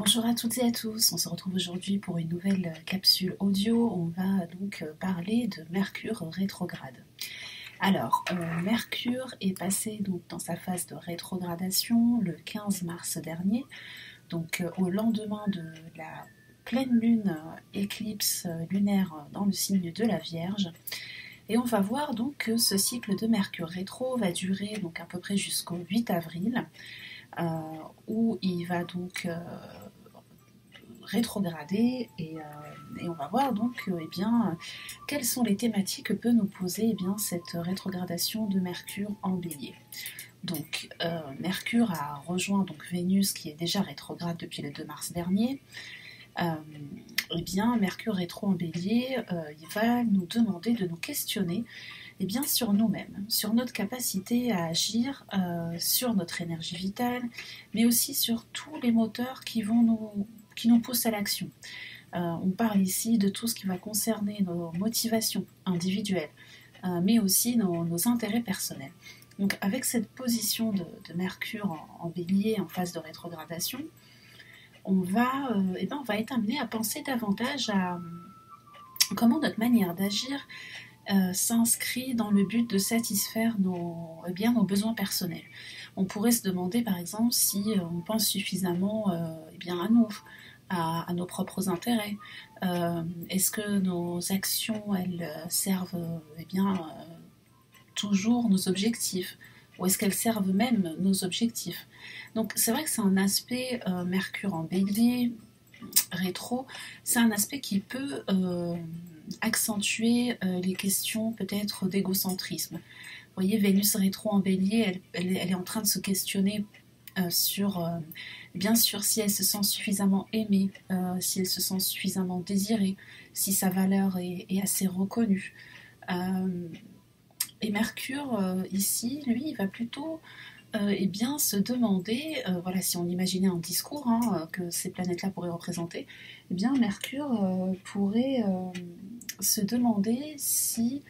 Bonjour à toutes et à tous, on se retrouve aujourd'hui pour une nouvelle capsule audio. On va donc parler de Mercure rétrograde. Alors, Mercure est passé donc dans sa phase de rétrogradation le 15 mars dernier, donc au lendemain de la pleine lune éclipse lunaire dans le signe de la Vierge. Et on va voir donc que ce cycle de Mercure rétro va durer donc à peu près jusqu'au 8 avril, où il va donc rétrograder et on va voir donc quelles sont les thématiques que peut nous poser cette rétrogradation de Mercure en Bélier. Donc Mercure a rejoint donc Vénus qui est déjà rétrograde depuis le 2 mars dernier. Mercure rétro en Bélier, il va nous demander de nous questionner sur nous-mêmes, sur notre capacité à agir, sur notre énergie vitale, mais aussi sur tous les moteurs qui nous poussent à l'action. On parle ici de tout ce qui va concerner nos motivations individuelles, mais aussi nos intérêts personnels. Donc avec cette position de Mercure en Bélier en phase de rétrogradation, on va être amené à penser davantage à comment notre manière d'agir s'inscrit dans le but de satisfaire nos besoins personnels. On pourrait se demander par exemple si on pense suffisamment à nous, à nos propres intérêts. Est-ce que nos actions elles servent toujours nos objectifs, ou est-ce qu'elles servent même nos objectifs? Donc c'est vrai que c'est un aspect Mercure en Bélier rétro, c'est un aspect qui peut accentuer les questions peut-être d'égocentrisme. Vous voyez, Vénus rétro en Bélier, elle est en train de se questionner sur si elle se sent suffisamment aimée, si elle se sent suffisamment désirée, si sa valeur est assez reconnue. Et Mercure, ici, lui, il va plutôt se demander, si on imaginait un discours que ces planètes-là pourraient représenter, Mercure pourrait se demander si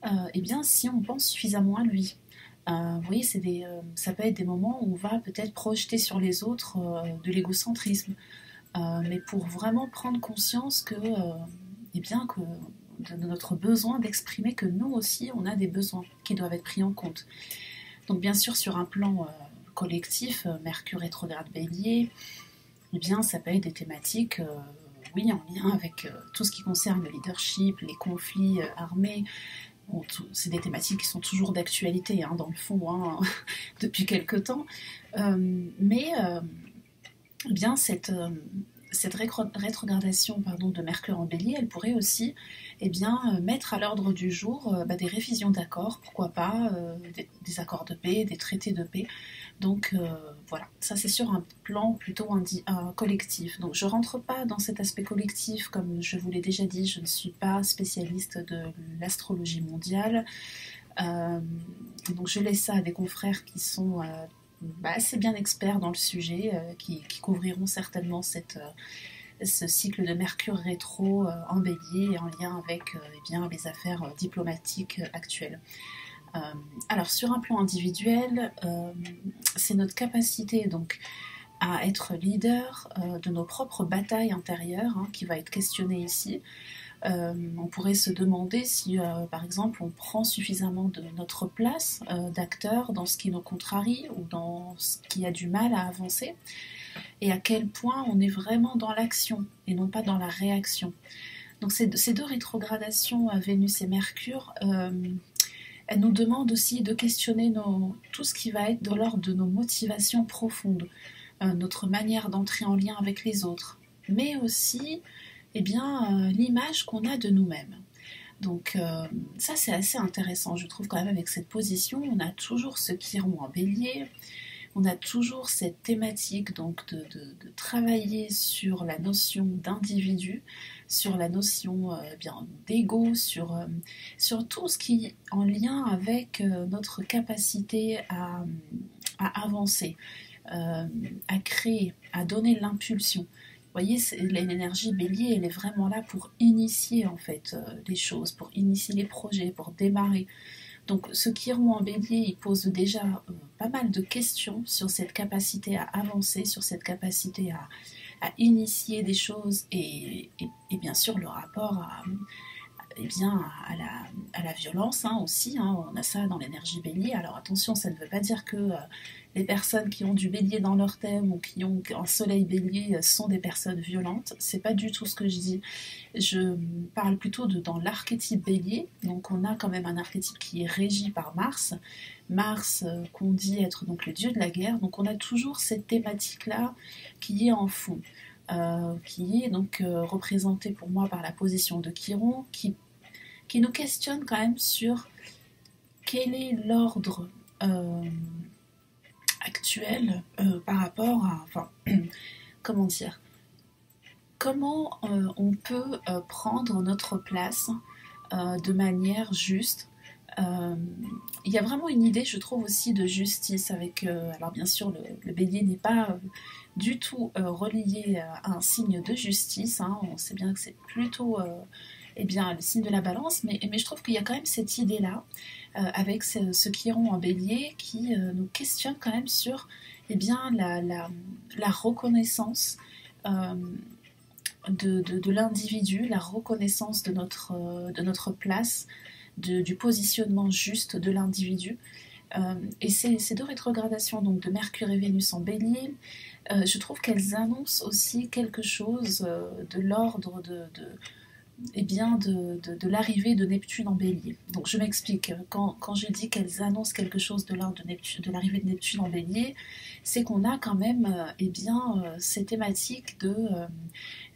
on pense suffisamment à lui. Vous voyez, ça peut être des moments où on va peut-être projeter sur les autres de l'égocentrisme, mais pour vraiment prendre conscience que de notre besoin d'exprimer que nous aussi on a des besoins qui doivent être pris en compte. Donc bien sûr sur un plan collectif, Mercure rétrograde Bélier, ça peut être des thématiques en lien avec tout ce qui concerne le leadership, les conflits armés. Bon, c'est des thématiques qui sont toujours d'actualité dans le fond depuis quelque temps, cette rétrogradation de Mercure en Bélier, elle pourrait aussi mettre à l'ordre du jour des révisions d'accords, pourquoi pas, des accords de paix, des traités de paix. Donc voilà, ça c'est sur un plan plutôt collectif. Donc je rentre pas dans cet aspect collectif, comme je vous l'ai déjà dit, je ne suis pas spécialiste de l'astrologie mondiale. Donc je laisse ça à des confrères qui sont assez bien experts dans le sujet, qui couvriront certainement ce cycle de Mercure rétro en Bélier en lien avec les affaires diplomatiques actuelles. Alors sur un plan individuel, c'est notre capacité donc à être leader de nos propres batailles intérieures qui va être questionnée ici. On pourrait se demander si par exemple on prend suffisamment de notre place d'acteur dans ce qui nous contrarie ou dans ce qui a du mal à avancer, et à quel point on est vraiment dans l'action et non pas dans la réaction. Donc ces deux rétrogradations Vénus et Mercure, elles nous demandent aussi de questionner tout ce qui va être de l'ordre de nos motivations profondes, notre manière d'entrer en lien avec les autres, mais aussi l'image qu'on a de nous-mêmes. Donc ça c'est assez intéressant, je trouve quand même. Avec cette position, on a toujours ce Chiron en Bélier, on a toujours cette thématique donc de travailler sur la notion d'individu, sur la notion d'ego, sur tout ce qui est en lien avec notre capacité à avancer, à créer, à donner l'impulsion. Vous voyez, l'énergie Bélier, elle est vraiment là pour initier en fait les choses, pour initier les projets, pour démarrer. Donc ce chiron en bélier, il pose déjà pas mal de questions sur cette capacité à avancer, sur cette capacité à initier des choses et bien sûr le rapport eh bien, à la violence aussi. On a ça dans l'énergie bélier. Alors attention, ça ne veut pas dire que les personnes qui ont du bélier dans leur thème ou qui ont un soleil bélier sont des personnes violentes. C'est pas du tout ce que je dis. Je parle plutôt dans l'archétype bélier. Donc on a quand même un archétype qui est régi par Mars. Mars, qu'on dit être donc le dieu de la guerre. Donc on a toujours cette thématique-là qui est en fond. Qui est donc représentée pour moi par la position de Chiron, qui nous questionne quand même sur quel est l'ordre actuel par rapport à, enfin, comment dire, comment on peut prendre notre place de manière juste. Il y a vraiment une idée, je trouve aussi, de justice avec. Alors bien sûr, le bélier n'est pas du tout relié à un signe de justice. On sait bien que c'est plutôt eh bien, le signe de la balance, mais je trouve qu'il y a quand même cette idée-là, avec ce chiron en bélier, qui nous questionne quand même sur eh bien, la reconnaissance de l'individu, la reconnaissance de notre place, du positionnement juste de l'individu. Et ces deux rétrogradations donc de Mercure et Vénus en bélier, je trouve qu'elles annoncent aussi quelque chose de l'ordre de l'arrivée de Neptune en bélier. Donc je m'explique, quand je dis qu'elles annoncent quelque chose de l'ordre de l'arrivée de Neptune en bélier, c'est qu'on a quand même ces thématiques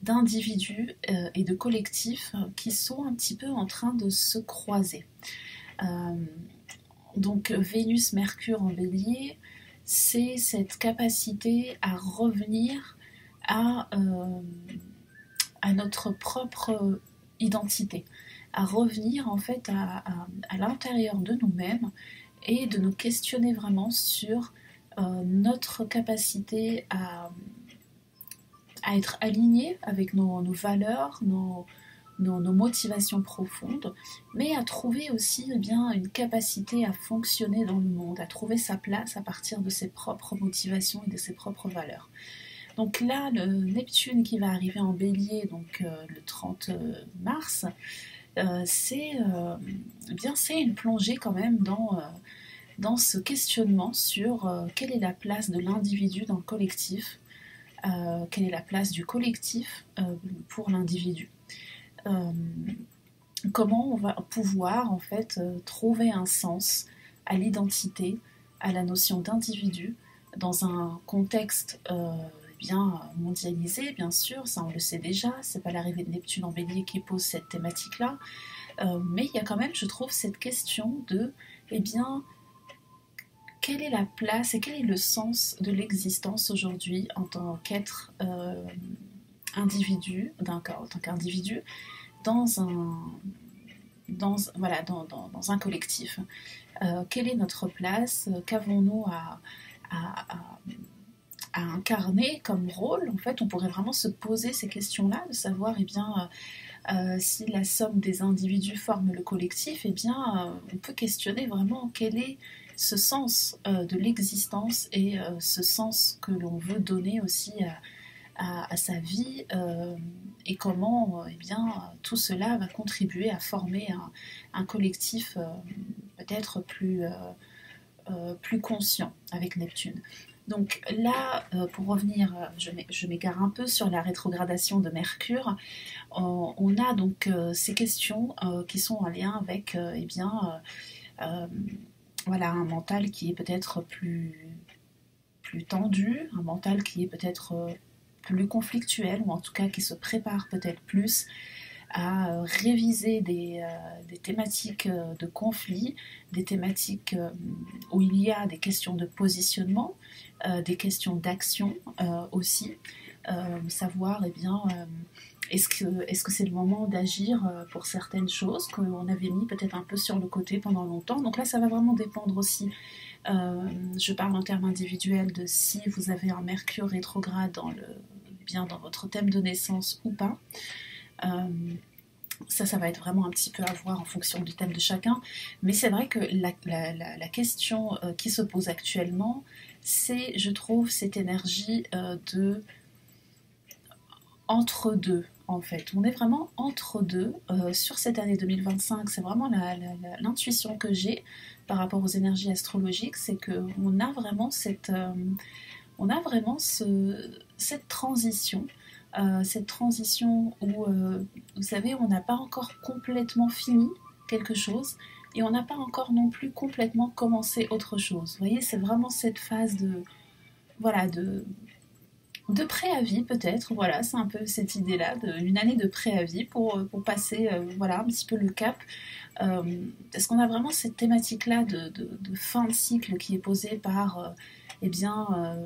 d'individus et de collectifs qui sont un petit peu en train de se croiser. Donc Vénus, Mercure en bélier, c'est cette capacité à revenir à notre propre identité, à revenir en fait à l'intérieur de nous-mêmes et de nous questionner vraiment sur notre capacité à être alignés avec nos valeurs, nos motivations profondes, mais à trouver aussi bien une capacité à fonctionner dans le monde, à trouver sa place à partir de ses propres motivations et de ses propres valeurs. Donc là, le Neptune qui va arriver en bélier, donc le 30 mars, c'est une plongée quand même dans ce questionnement sur quelle est la place de l'individu dans le collectif, quelle est la place du collectif pour l'individu. Comment on va pouvoir en fait trouver un sens à l'identité, à la notion d'individu dans un contexte bien mondialisé, bien sûr, ça on le sait déjà, c'est pas l'arrivée de Neptune en bélier qui pose cette thématique-là, mais il y a quand même, je trouve, cette question de, eh bien, quelle est la place et quel est le sens de l'existence aujourd'hui en tant qu'être individu, en tant qu'individu, dans un collectif. Quelle est notre place? Qu'avons-nous à incarner comme rôle? En fait, on pourrait vraiment se poser ces questions-là, de savoir si la somme des individus forme le collectif, on peut questionner vraiment quel est ce sens de l'existence et ce sens que l'on veut donner aussi à sa vie et comment tout cela va contribuer à former un collectif peut-être plus conscient avec Neptune. Donc là, pour revenir, je m'égare un peu sur la rétrogradation de Mercure. On a donc ces questions qui sont en lien avec un mental qui est peut-être plus tendu, un mental qui est peut-être plus conflictuel, ou en tout cas qui se prépare peut-être plus à réviser des thématiques de conflit, des thématiques où il y a des questions de positionnement, des questions d'action aussi, savoir est-ce que c'est le moment d'agir pour certaines choses qu'on avait mis peut-être un peu sur le côté pendant longtemps. Donc là, ça va vraiment dépendre aussi. Je parle en termes individuels de si vous avez un Mercure rétrograde dans votre thème de naissance ou pas. Ça va être vraiment un petit peu à voir en fonction du thème de chacun. Mais c'est vrai que la question qui se pose actuellement, c'est, je trouve, cette énergie de entre deux. En fait, on est vraiment entre deux sur cette année 2025. C'est vraiment l'intuition que j'ai par rapport aux énergies astrologiques, c'est qu'on a vraiment on a vraiment cette transition où, vous savez, on n'a pas encore complètement fini quelque chose et on n'a pas encore non plus complètement commencé autre chose. Vous voyez, c'est vraiment cette phase voilà, de préavis peut-être, voilà, c'est un peu cette idée-là, une année de préavis pour passer voilà, un petit peu le cap. Parce qu'on a vraiment cette thématique-là de fin de cycle qui est posée par eh bien,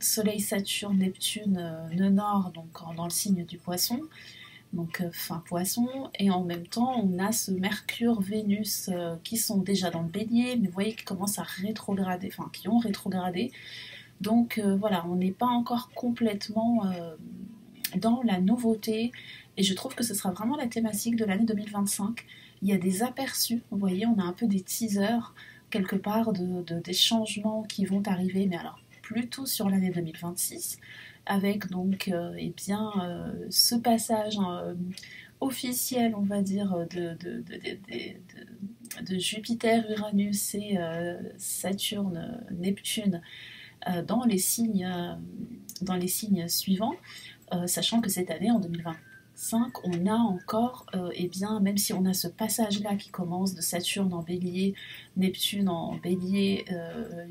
Soleil, Saturne, Neptune, nœud nord, donc dans le signe du poisson, donc fin poisson, et en même temps on a ce Mercure, Vénus qui sont déjà dans le bélier, mais vous voyez qui commencent à rétrograder, enfin qui ont rétrogradé, donc voilà, on n'est pas encore complètement dans la nouveauté, et je trouve que ce sera vraiment la thématique de l'année 2025. Il y a des aperçus, vous voyez, on a un peu des teasers quelque part des changements qui vont arriver, mais alors plutôt sur l'année 2026, avec donc eh bien, ce passage officiel, on va dire, de Jupiter, Uranus et Saturne, Neptune dans les signes suivants, sachant que cette année, en 2025, on a encore, eh bien, même si on a ce passage-là qui commence de Saturne en bélier, Neptune en bélier,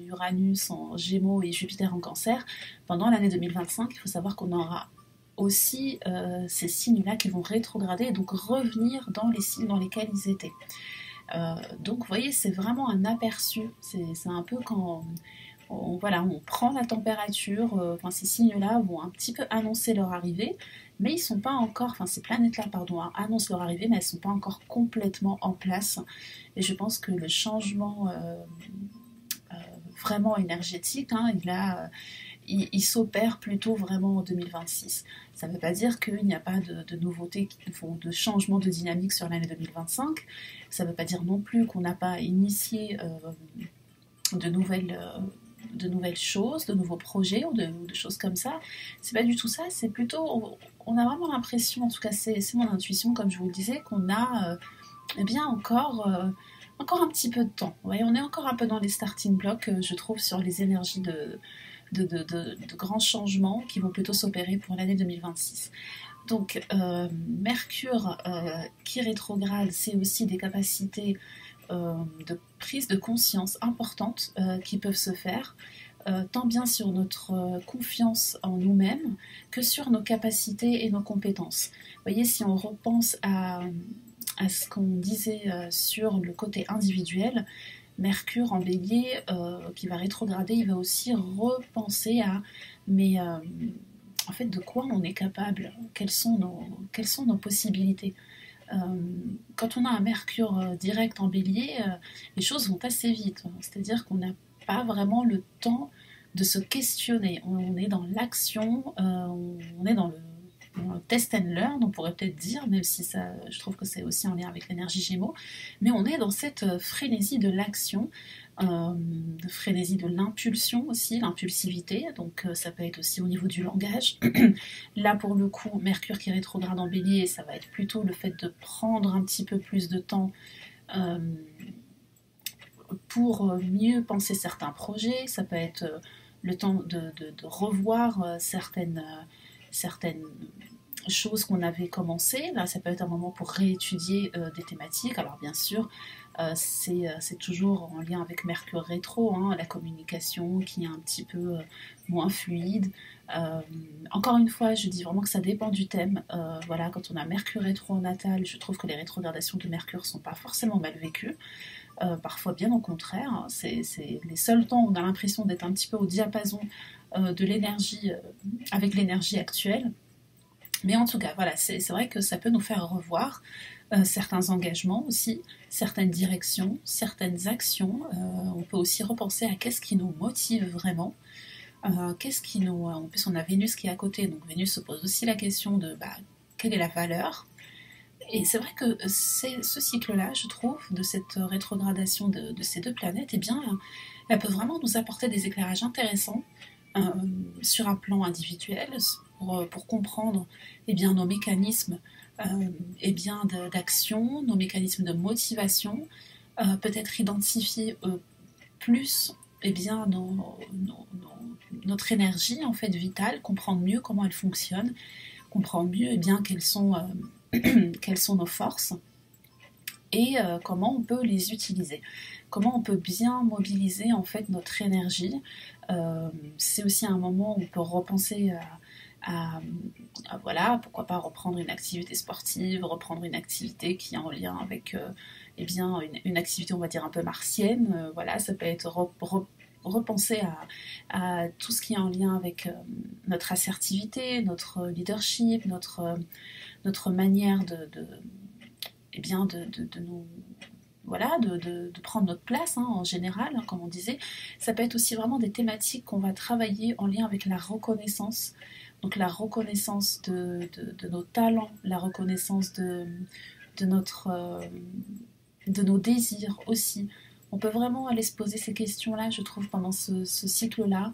Uranus en gémeaux et Jupiter en cancer, pendant l'année 2025, il faut savoir qu'on aura aussi ces signes-là qui vont rétrograder et donc revenir dans les signes dans lesquels ils étaient. Donc vous voyez, c'est vraiment un aperçu, c'est un peu quand voilà, on prend la température, enfin, ces signes-là vont un petit peu annoncer leur arrivée, mais ils sont pas encore, enfin ces planètes-là, pardon, annoncent leur arrivée, mais elles sont pas encore complètement en place. Et je pense que le changement vraiment énergétique, hein, il s'opère plutôt vraiment en 2026. Ça ne veut pas dire qu'il n'y a pas de nouveautés, de changement de dynamique sur l'année 2025. Ça ne veut pas dire non plus qu'on n'a pas initié de nouvelles choses, de nouveaux projets ou de choses comme ça. C'est pas du tout ça, c'est plutôt, on a vraiment l'impression, en tout cas c'est mon intuition, comme je vous le disais, qu'on a eh bien encore un petit peu de temps. Ouais, on est encore un peu dans les starting blocks, je trouve, sur les énergies de grands changements qui vont plutôt s'opérer pour l'année 2026. Donc Mercure qui rétrograde, c'est aussi des capacités de prise de conscience importantes qui peuvent se faire, tant bien sur notre confiance en nous-mêmes que sur nos capacités et nos compétences. Vous voyez, si on repense à ce qu'on disait sur le côté individuel, Mercure en bélier qui va rétrograder, il va aussi repenser à mais en fait de quoi on est capable, quelles sont nos possibilités. Quand on a un Mercure direct en bélier, les choses vont assez vite. C'est-à-dire qu'on n'a pas vraiment le temps de se questionner. On est dans l'action, on est dans le test and learn, on pourrait peut-être dire, même si ça, je trouve que c'est aussi en lien avec l'énergie Gémeaux, mais on est dans cette frénésie de l'action, de frénésie de l'impulsion aussi, l'impulsivité, donc ça peut être aussi au niveau du langage. Là pour le coup, Mercure qui rétrograde en bélier, ça va être plutôt le fait de prendre un petit peu plus de temps pour mieux penser certains projets, ça peut être le temps de revoir certaines choses qu'on avait commencées. Là, ça peut être un moment pour réétudier des thématiques. Alors bien sûr, c'est toujours en lien avec Mercure rétro, hein, la communication qui est un petit peu moins fluide. Encore une fois, je dis vraiment que ça dépend du thème. Voilà, quand on a Mercure rétro en natal, je trouve que les rétrogradations de Mercure sont pas forcément mal vécues. Parfois bien au contraire. C'est les seuls temps où on a l'impression d'être un petit peu au diapason de l'énergie avec l'énergie actuelle. Mais en tout cas, voilà, c'est vrai que ça peut nous faire revoir certains engagements aussi, certaines directions, certaines actions. On peut aussi repenser à qu'est-ce qui nous motive vraiment. Qu'est-ce qui nous... En plus, on a Vénus qui est à côté, donc Vénus se pose aussi la question de quelle est la valeur. Et c'est vrai que ce cycle-là, je trouve, de cette rétrogradation de ces deux planètes, eh bien, elle peut vraiment nous apporter des éclairages intéressants euh, sur un plan individuel pour comprendre eh bien, nos mécanismes eh bien, d'action, nos mécanismes de motivation, peut-être identifier plus eh bien, notre énergie en fait vitale, comprendre mieux comment elle fonctionne, comprendre mieux eh bien, quelles sont nos forces et comment on peut les utiliser, comment on peut bien mobiliser en fait notre énergie. C'est aussi un moment où on peut repenser voilà, pourquoi pas reprendre une activité sportive, reprendre une activité qui est en lien avec eh bien, une activité, on va dire, un peu martienne. Voilà, ça peut être repenser à tout ce qui est en lien avec notre assertivité, notre leadership, notre manière eh bien, de nous voilà, de prendre notre place hein, en général, hein, comme on disait. Ça peut être aussi vraiment des thématiques qu'on va travailler en lien avec la reconnaissance. Donc la reconnaissance de nos talents, la reconnaissance de, notre, de nos désirs aussi. On peut vraiment aller se poser ces questions-là, je trouve, pendant ce cycle-là,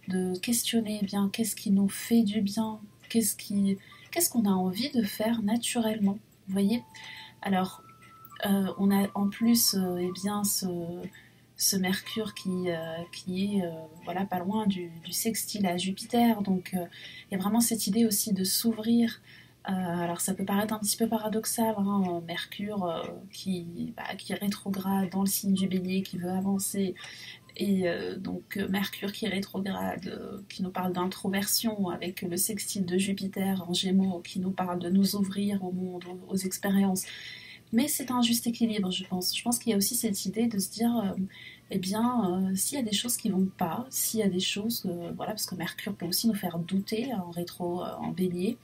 de questionner eh bien qu'est-ce qui nous fait du bien, qu'est-ce qu'on a envie de faire naturellement. Vous voyez. Alors, on a en plus eh bien, ce Mercure qui est voilà, pas loin du sextile à Jupiter. Donc il y a vraiment cette idée aussi de s'ouvrir. Alors ça peut paraître un petit peu paradoxal, hein, Mercure qui rétrograde dans le signe du Bélier, qui veut avancer, et donc Mercure qui est rétrograde, qui nous parle d'introversion, avec le sextile de Jupiter en Gémeaux, qui nous parle de nous ouvrir au monde, aux expériences. Mais c'est un juste équilibre, je pense. Je pense qu'il y a aussi cette idée de se dire, eh bien, s'il y a des choses qui vont pas, s'il y a des choses, voilà, parce que Mercure peut aussi nous faire douter en rétro, en bélier,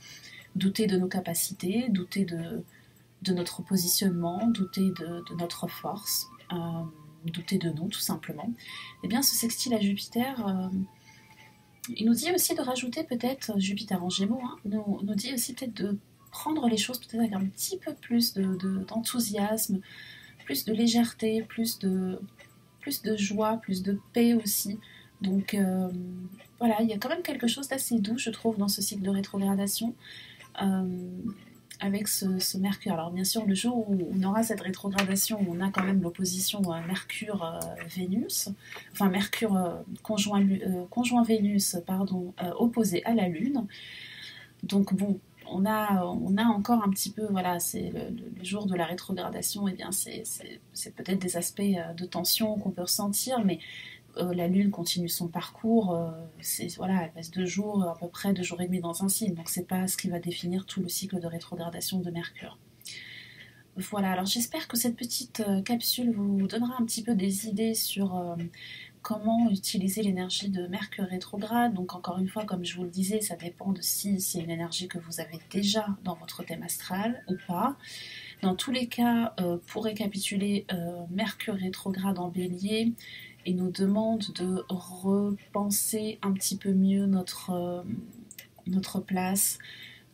douter de nos capacités, douter de notre positionnement, douter de notre force, douter de nous, tout simplement. Eh bien, ce sextile à Jupiter, il nous dit aussi de rajouter peut-être, Jupiter en Gémeaux, hein, nous dit aussi peut-être de prendre les choses peut-être avec un petit peu plus d'enthousiasme, plus de légèreté, plus de joie, plus de paix aussi. Donc voilà, il y a quand même quelque chose d'assez doux, je trouve, dans ce cycle de rétrogradation, euh, avec ce Mercure. Alors bien sûr, le jour où on aura cette rétrogradation, on a quand même l'opposition Mercure-Vénus, enfin Mercure conjoint Vénus, pardon, opposé à la Lune. Donc bon, on a encore un petit peu, voilà, c'est le jour de la rétrogradation, et eh bien c'est peut-être des aspects de tension qu'on peut ressentir, mais la Lune continue son parcours, voilà, elle passe 2 jours, à peu près 2 jours et demi dans un signe, donc c'est pas ce qui va définir tout le cycle de rétrogradation de Mercure. Voilà, alors j'espère que cette petite capsule vous donnera un petit peu des idées sur comment utiliser l'énergie de Mercure rétrograde. Donc encore une fois, comme je vous le disais, ça dépend de si c'est une énergie que vous avez déjà dans votre thème astral ou pas. Dans tous les cas, pour récapituler, Mercure rétrograde en Bélier, il nous demande de repenser un petit peu mieux notre place,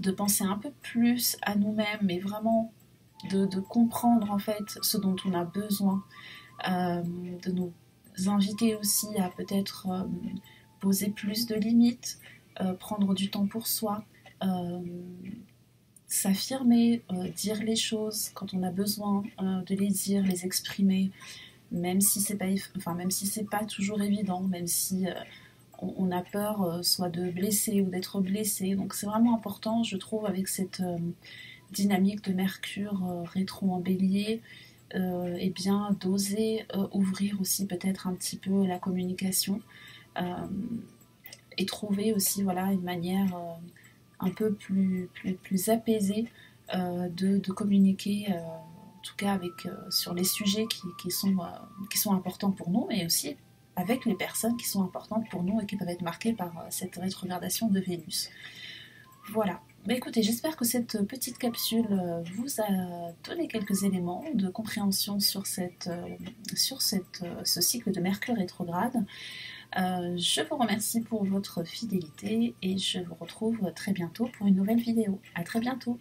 de penser un peu plus à nous-mêmes, mais vraiment de comprendre en fait ce dont on a besoin, de nous inviter aussi à peut-être poser plus de limites, prendre du temps pour soi, euh, s'affirmer, dire les choses quand on a besoin de les dire, les exprimer, même si c'est pas, enfin, même si c'est pas toujours évident, même si on a peur soit de blesser ou d'être blessé. Donc c'est vraiment important, je trouve, avec cette dynamique de Mercure rétro en Bélier, et bien d'oser ouvrir aussi peut-être un petit peu la communication, euh, et trouver aussi voilà une manière un peu plus apaisée de communiquer, en tout cas avec, sur les sujets qui sont importants pour nous, et aussi avec les personnes qui sont importantes pour nous et qui peuvent être marquées par cette rétrogradation de Vénus. Voilà. Bah écoutez, j'espère que cette petite capsule vous a donné quelques éléments de compréhension sur ce cycle de Mercure rétrograde. Je vous remercie pour votre fidélité et je vous retrouve très bientôt pour une nouvelle vidéo. À très bientôt.